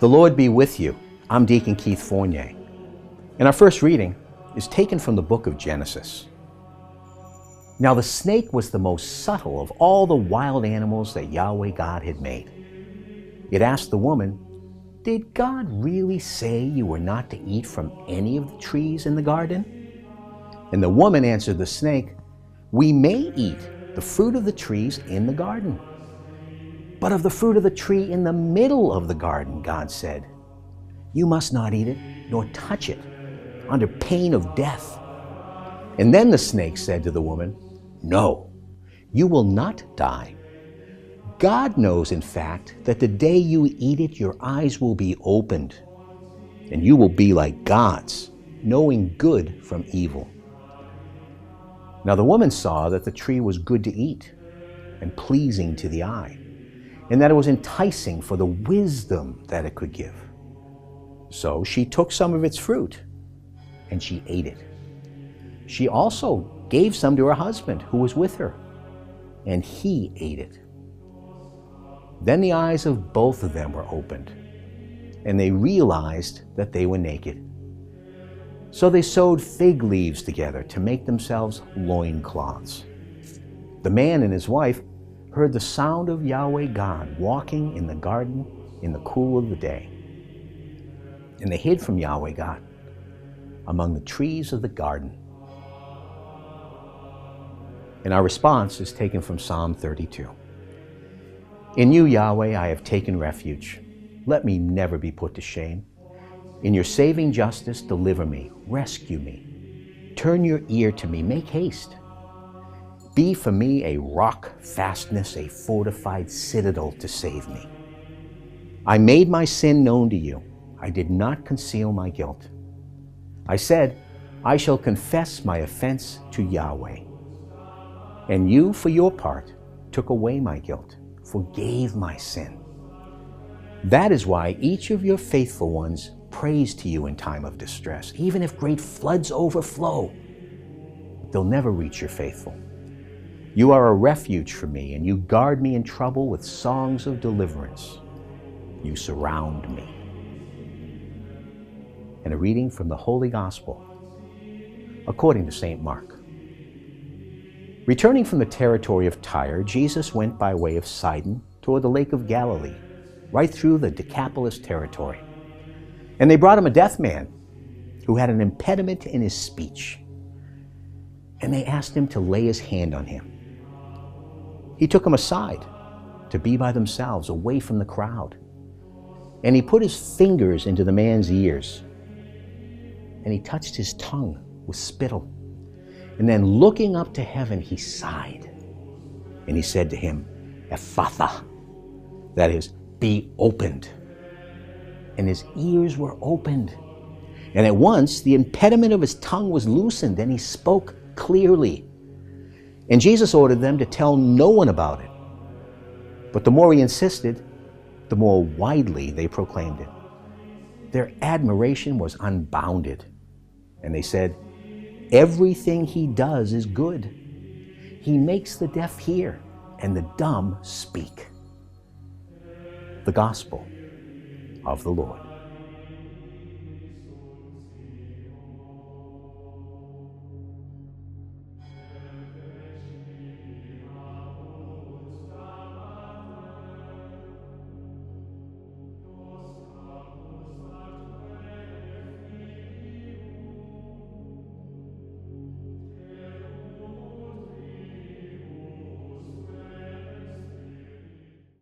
The Lord be with you. I'm Deacon Keith Fournier. And our first reading is taken from the book of Genesis. Now the snake was the most subtle of all the wild animals that Yahweh God had made. It asked the woman, "Did God really say you were not to eat from any of the trees in the garden?" And the woman answered the snake, "We may eat the fruit of the trees in the garden. But of the fruit of the tree in the middle of the garden," God said, "you must not eat it, nor touch it, under pain of death." And then the snake said to the woman, "No, you will not die. God knows, in fact, that the day you eat it, your eyes will be opened, and you will be like gods, knowing good from evil." Now the woman saw that the tree was good to eat and pleasing to the eye, and that it was enticing for the wisdom that it could give. So she took some of its fruit, and she ate it. She also gave some to her husband who was with her, and he ate it. Then the eyes of both of them were opened, and they realized that they were naked. So they sewed fig leaves together to make themselves loincloths. The man and his wife heard the sound of Yahweh God walking in the garden in the cool of the day. And they hid from Yahweh God among the trees of the garden. And our response is taken from Psalm 32. In you, Yahweh, I have taken refuge. Let me never be put to shame. In your saving justice, deliver me, rescue me. Turn your ear to me, make haste. Be for me a rock fastness, a fortified citadel to save me. I made my sin known to you. I did not conceal my guilt. I said, I shall confess my offense to Yahweh. And you, for your part, took away my guilt, forgave my sin. That is why each of your faithful ones prays to you in time of distress. Even if great floods overflow, they'll never reach your faithful. You are a refuge for me, and you guard me in trouble with songs of deliverance. You surround me. And a reading from the Holy Gospel according to St. Mark. Returning from the territory of Tyre, Jesus went by way of Sidon toward the Lake of Galilee, right through the Decapolis territory. And they brought him a deaf man who had an impediment in his speech. And they asked him to lay his hand on him. He took him aside to be by themselves, away from the crowd. And he put his fingers into the man's ears. And he touched his tongue with spittle. And then looking up to heaven, he sighed. And he said to him, Ephphatha, that is, be opened. And his ears were opened. And at once the impediment of his tongue was loosened, and he spoke clearly. And Jesus ordered them to tell no one about it. But the more he insisted, the more widely they proclaimed it. Their admiration was unbounded. And they said, everything he does is good. He makes the deaf hear and the dumb speak. The Gospel of the Lord.